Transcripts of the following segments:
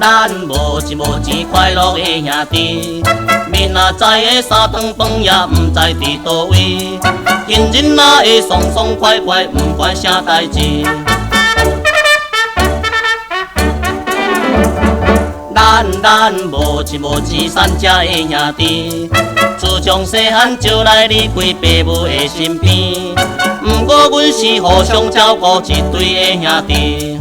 咱无钱无钱快乐的兄弟，明仔载的三顿饭也毋知伫倒位，今日哪会爽爽快快，毋管啥代志。咱无钱无钱三只的兄弟，自从细汉就来离开爸母的身边，毋过阮是互相照顾一对的兄弟。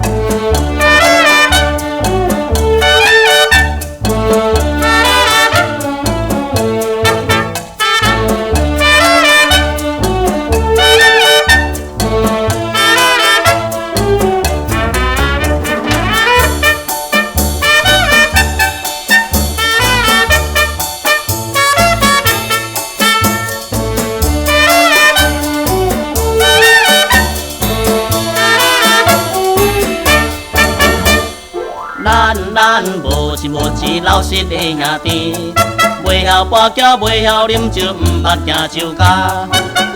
咱无钱无钱老实的兄弟，袂晓跋筊，袂晓啉酒，毋捌行酒家。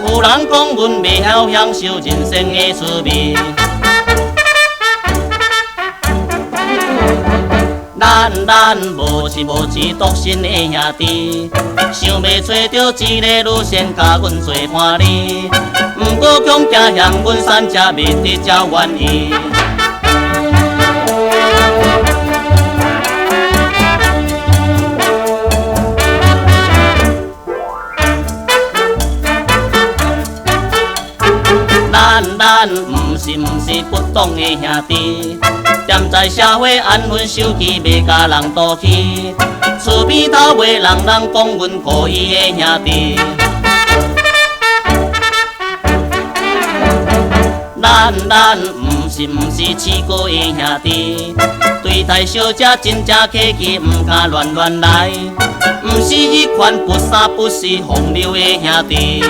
有人讲阮袂晓享受人生的滋味。咱无钱无钱独身的兄弟，想要找到一个女仙甲阮做伴侣，毋过恐惊向阮三只未得才愿意。咱毋是不懂的兄弟，踮在社会安分守己，袂甲人赌气，厝边头袂人讲阮故意的兄弟。咱毋是试过的兄弟，对待小姐真正客气，毋敢乱来，毋是迄款不三不四风流的兄弟。